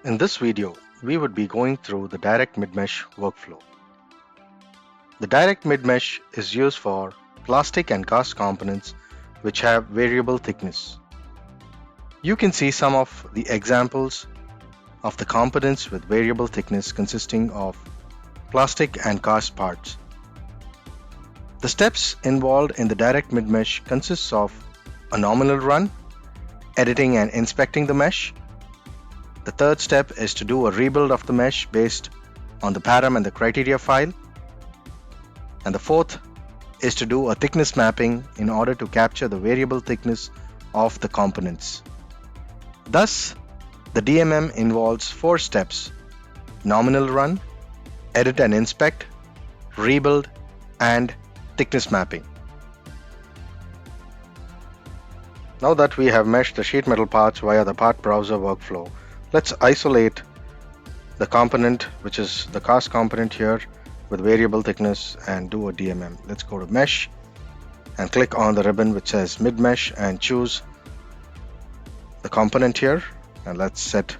In this video, we would be going through the direct mid-mesh workflow. The direct mid-mesh is used for plastic and cast components which have variable thickness. You can see some of the examples of the components with variable thickness consisting of plastic and cast parts. The steps involved in the direct mid-mesh consists of a nominal run, editing and inspecting the mesh. The third step is to do a rebuild of the mesh based on the param and the criteria file. And the fourth is to do a thickness mapping in order to capture the variable thickness of the components. Thus, the DMM involves 4 steps: nominal run, edit and inspect, rebuild, and thickness mapping. Now that we have meshed the sheet metal parts via the part browser workflow, let's isolate the component, which is the cast component here with variable thickness, and do a DMM. Let's go to mesh and click on the ribbon which says mid mesh and choose the component here, and let's set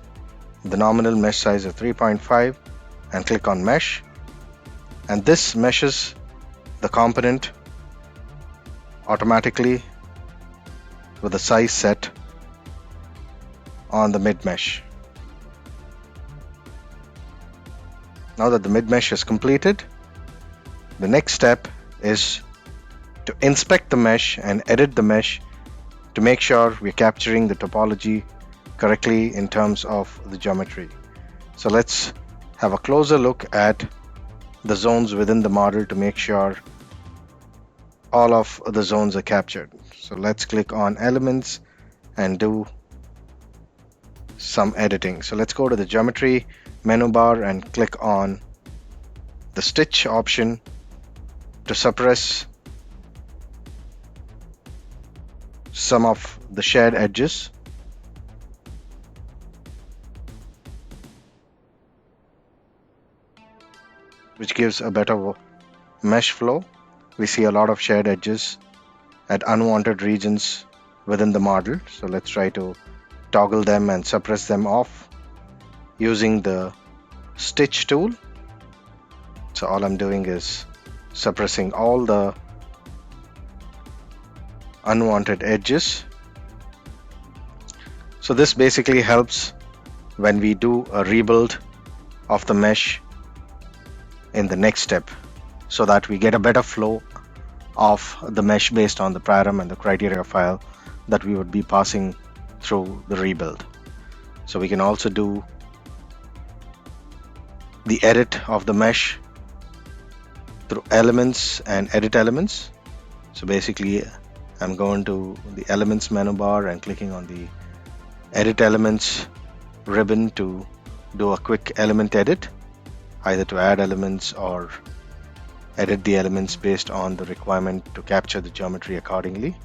the nominal mesh size of 3.5 and click on mesh, and this meshes the component automatically with the size set on the mid mesh. Now that the mid mesh is completed, the next step is to inspect the mesh and edit the mesh to make sure we're capturing the topology correctly in terms of the geometry. So let's have a closer look at the zones within the model to make sure all of the zones are captured. So let's click on elements and do some editing. So let's go to the geometry menu bar and click on the stitch option to suppress some of the shared edges. Which gives a better mesh flow. We see a lot of shared edges at unwanted regions within the model. So let's try to toggle them and suppress them off using the stitch tool. So all I'm doing is suppressing all the unwanted edges. So this basically helps when we do a rebuild of the mesh in the next step, so that we get a better flow of the mesh based on the param and the criteria file that we would be passing through the rebuild. So we can also do the edit of the mesh through elements and edit elements. So basically I'm going to the elements menu bar and clicking on the edit elements ribbon to do a quick element edit, either to add elements or edit the elements based on the requirement to capture the geometry accordingly.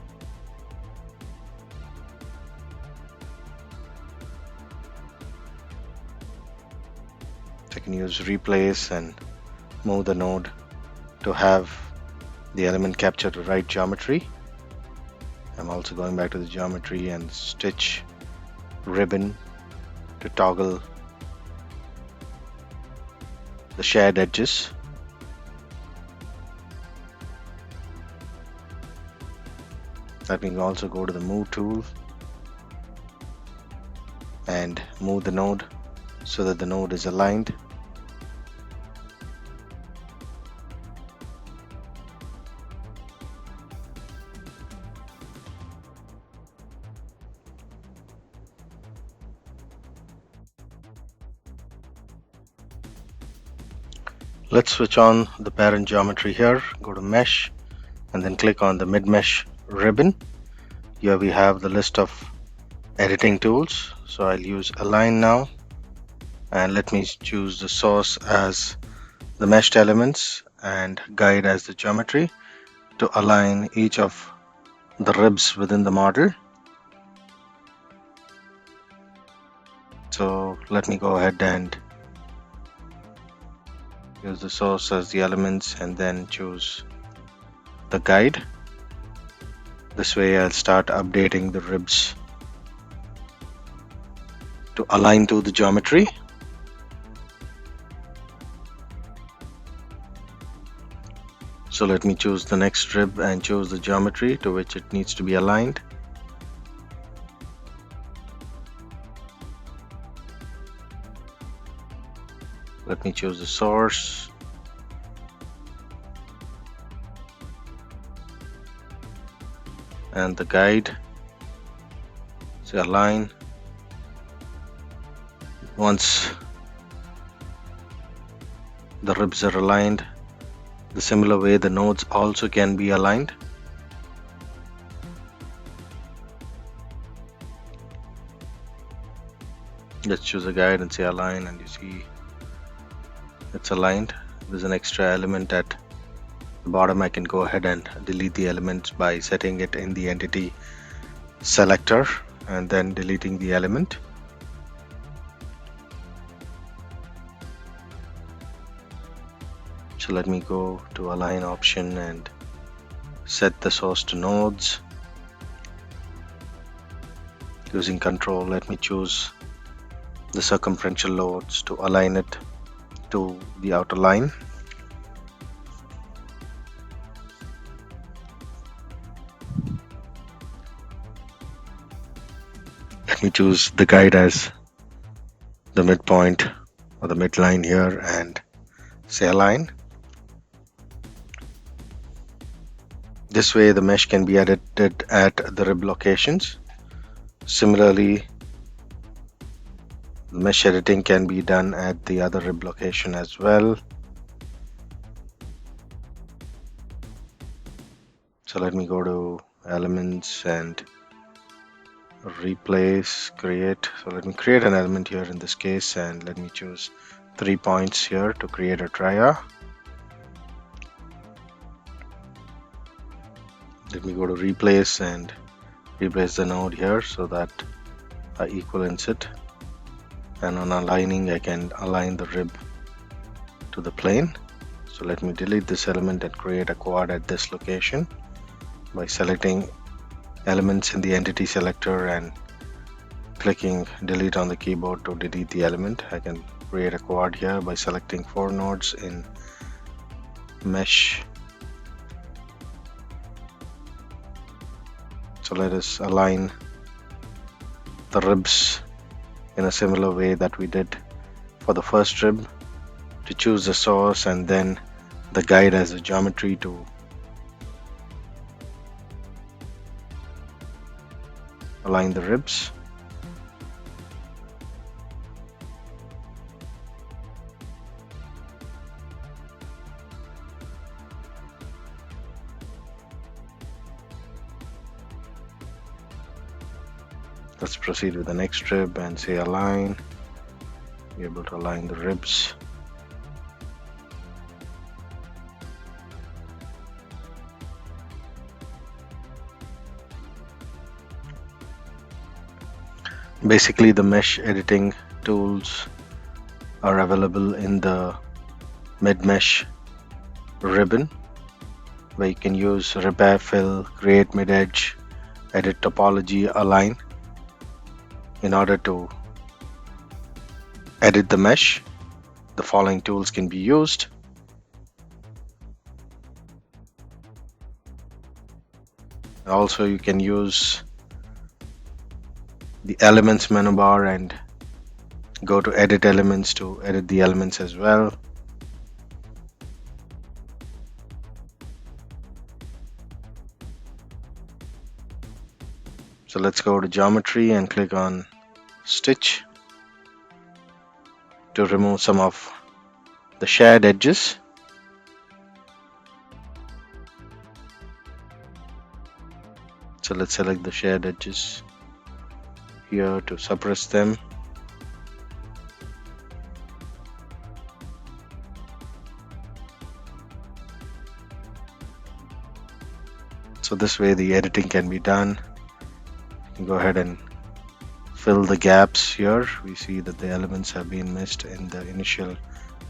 So I can use replace and move the node to have the element capture the right geometry. I'm also going back to the geometry and stitch ribbon to toggle the shared edges. Let me also go to the move tool and move the node so that the node is aligned. Let's switch on the parent geometry here, go to mesh and then click on the mid mesh ribbon. Here we have the list of editing tools. So I'll use align now, and let me choose the source as the meshed elements and guide as the geometry to align each of the ribs within the model. So let me go ahead and use the source as the elements and then choose the guide. This way I'll start updating the ribs to align to the geometry. So let me choose the next rib and choose the geometry to which it needs to be aligned. Let me choose the source. And the guide. So align. Once the ribs are aligned, the similar way the nodes also can be aligned. Let's choose a guide and say align, and you see it's aligned. There's an extra element at the bottom. I can go ahead and delete the element by setting it in the entity selector and then deleting the element. So let me go to align option and set the source to nodes. Using control, let me choose the circumferential loads to align it to the outer line. Let me choose the guide as the midpoint or the midline here and say align. This way the mesh can be edited at the rib locations. Similarly, the mesh editing can be done at the other rib location as well. So let me go to elements and replace, create. So let me create an element here in this case, and let me choose 3 points here to create a triad. Let me go to replace and replace the node here so that I equivalence it. And on aligning, I can align the rib to the plane. So let me delete this element and create a quad at this location by selecting elements in the entity selector and clicking delete on the keyboard to delete the element. I can create a quad here by selecting 4 nodes in mesh. So let us align the ribs in a similar way that we did for the first rib, to choose the source and then the guide as a geometry to align the ribs. Let's proceed with the next rib and say align. Be able to align the ribs. Basically, the mesh editing tools are available in the mid mesh ribbon, where you can use repair, fill, create mid edge, edit topology, align. In order to edit the mesh, the following tools can be used. Also, you can use the elements menu bar and go to edit elements to edit the elements as well. So let's go to geometry and click on stitch to remove some of the shared edges. So let's select the shared edges here to suppress them. So this way the editing can be done. You can go ahead and fill the gaps here. We see that the elements have been missed in the initial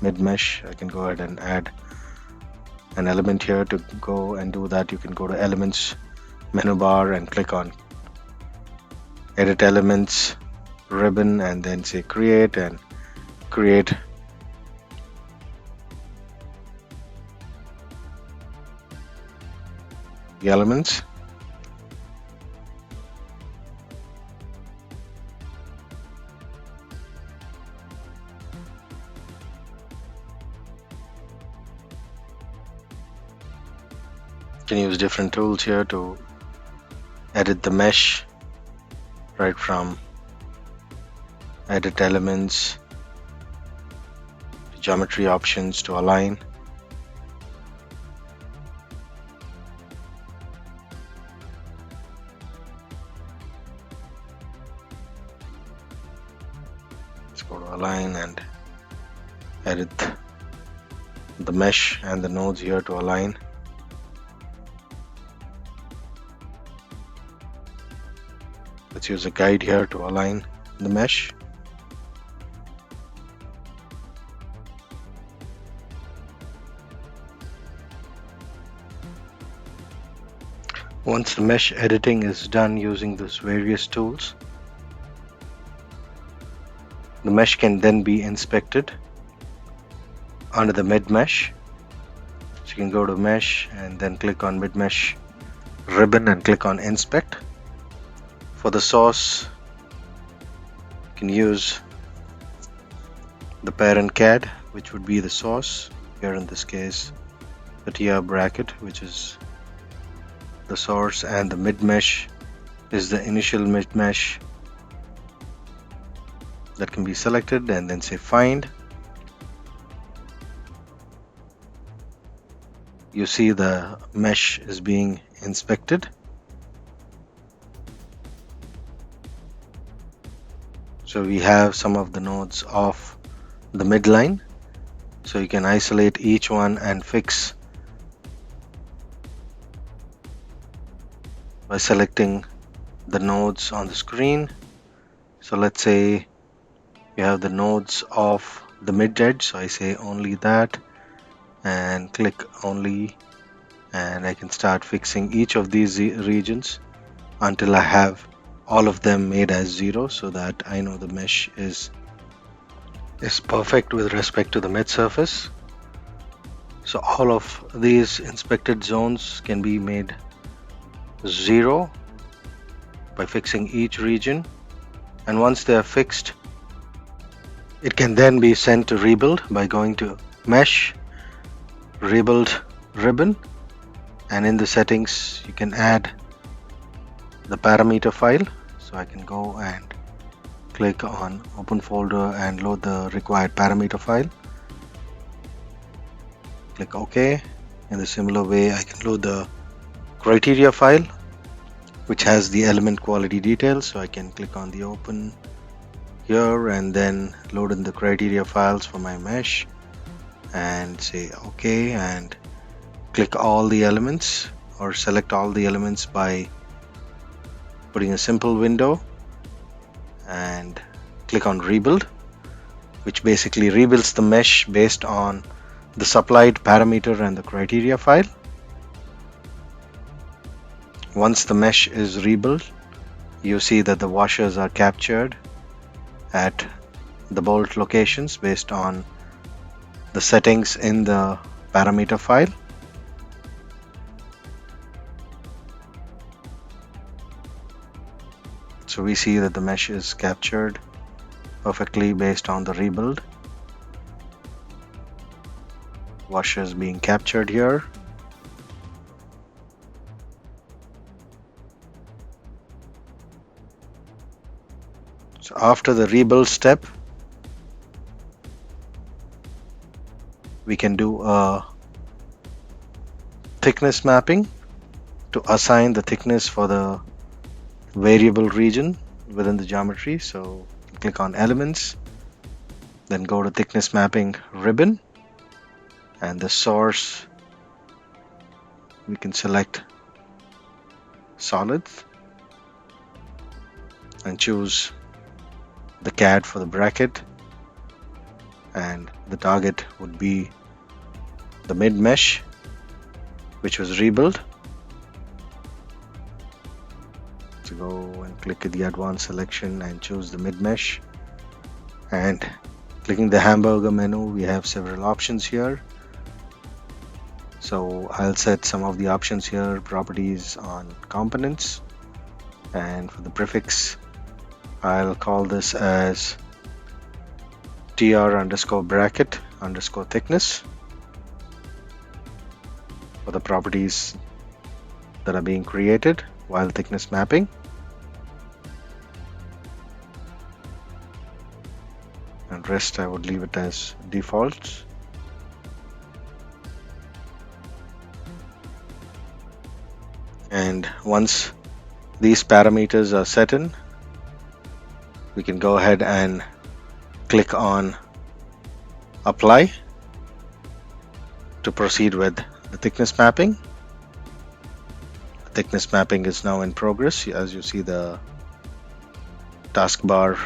mid mesh. I can go ahead and add an element here. To go and do that, you can go to elements menu bar and click on edit elements, ribbon and then say create and create the elements. You can use different tools here to edit the mesh, right from edit elements, geometry options to align. Let's go to align and edit the mesh and the nodes here to align. Let's use a guide here to align the mesh. Once the mesh editing is done using those various tools, the mesh can then be inspected under the mid mesh. So you can go to mesh and then click on mid mesh ribbon and click on inspect. For the source, you can use the parent CAD, which would be the source. Here in this case, the TR bracket, which is the source, and the mid mesh is the initial mid mesh that can be selected, and then say find. You see the mesh is being inspected. So we have some of the nodes off the midline, so you can isolate each one and fix by selecting the nodes on the screen. So let's say you have the nodes off the mid edge, so I say only that and click only, and I can start fixing each of these regions until I have all of them made as 0, so that I know the mesh is perfect with respect to the mid surface. So all of these inspected zones can be made 0 by fixing each region, and once they are fixed, it can then be sent to rebuild by going to mesh, rebuild ribbon, and in the settings you can add the parameter file. So I can go and click on open folder and load the required parameter file. Click OK. In the similar way, I can load the criteria file, which has the element quality details. So I can click on the open here and then load in the criteria files for my mesh and say OK and click all the elements or select all the elements by putting a simple window and click on rebuild, which basically rebuilds the mesh based on the supplied parameter and the criteria file. Once the mesh is rebuilt, you see that the washers are captured at the bolt locations based on the settings in the parameter file. So we see that the mesh is captured perfectly based on the rebuild. Washers being captured here. So after the rebuild step, we can do a thickness mapping to assign the thickness for the variable region within the geometry. So click on elements, then go to thickness mapping ribbon, and the source we can select solids and choose the CAD for the bracket, and the target would be the mid mesh, which was rebuilt. So go and click the advanced selection and choose the mid mesh, and clicking the hamburger menu, we have several options here. So I'll set some of the options here, properties on components, and for the prefix I'll call this as tr underscore bracket underscore thickness for the properties that are being created while thickness mapping. And rest I would leave it as defaults. And once these parameters are set in, we can go ahead and click on apply to proceed with the thickness mapping. The thickness mapping is now in progress. As you see, the taskbar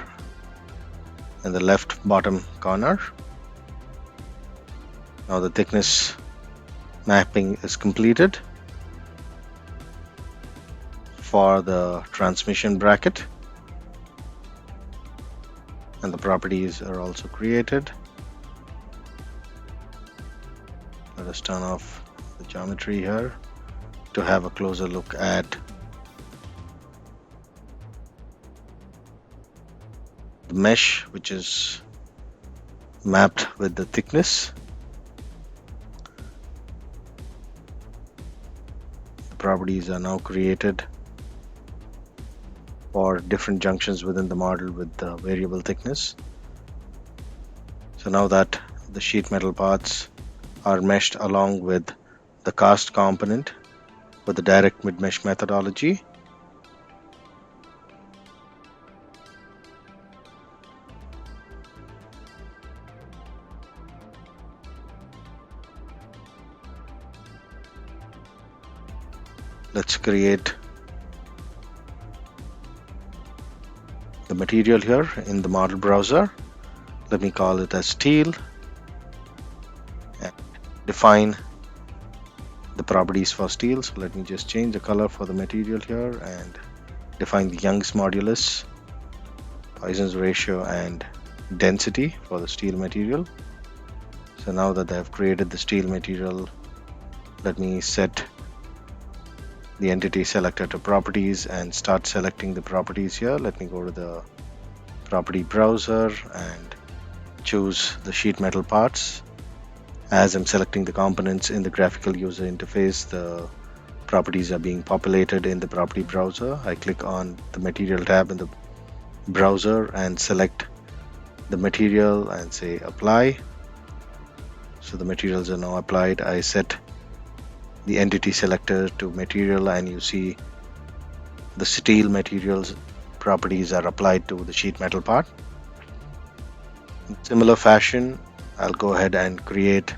in the left bottom corner. Now the thickness mapping is completed for the transmission bracket, and the properties are also created. Let us turn off the geometry here to have a closer look at the mesh, which is mapped with the thickness. The properties are now created for different junctions within the model with the variable thickness. So now that the sheet metal parts are meshed along with the cast component with the direct mid-mesh methodology, let's create the material here in the model browser. Let me call it as steel and define the properties for steel. So let me just change the color for the material here and define the Young's modulus, Poisson's ratio, and density for the steel material. So now that I have created the steel material, let me set the entity selector to properties and start selecting the properties here. Let me go to the property browser and choose the sheet metal parts. As I'm selecting the components in the graphical user interface, the properties are being populated in the property browser. I click on the material tab in the browser and select the material and say apply. So the materials are now applied. I set the entity selector to material, and you see the steel materials properties are applied to the sheet metal part. In similar fashion, I'll go ahead and create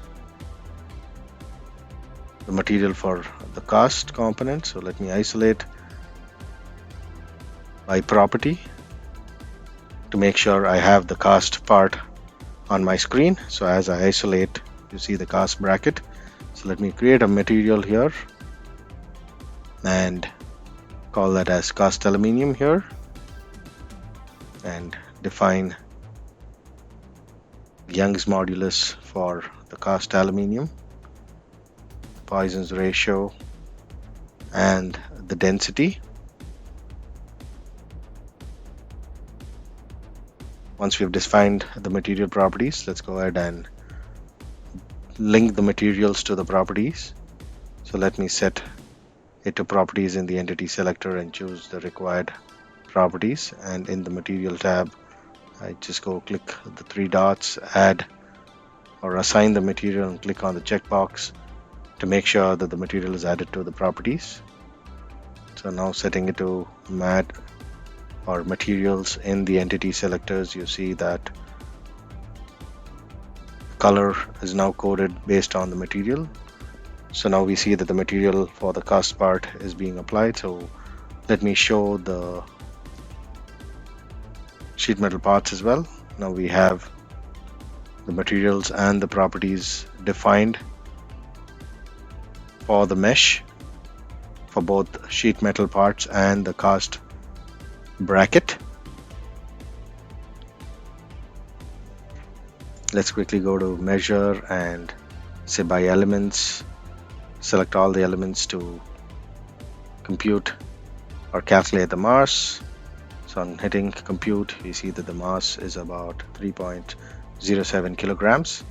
the material for the cast component. So let me isolate by property to make sure I have the cast part on my screen. So as I isolate, you see the cast bracket. So let me create a material here and call that as cast aluminium here, and define Young's modulus for the cast aluminium, Poisson's ratio, and the density. Once we've defined the material properties, let's go ahead and link the materials to the properties. So let me set it to properties in the entity selector and choose the required properties, and in the material tab I just go click the three dots, add or assign the material, and click on the checkbox to make sure that the material is added to the properties. So now setting it to mat or materials in the entity selectors, you see that color is now coded based on the material. So now we see that the material for the cast part is being applied. So let me show the sheet metal parts as well. Now we have the materials and the properties defined for the mesh for both sheet metal parts and the cast bracket. Let's quickly go to measure and say by elements, select all the elements to compute or calculate the mass. So on hitting compute, we see that the mass is about 3.07 kilograms.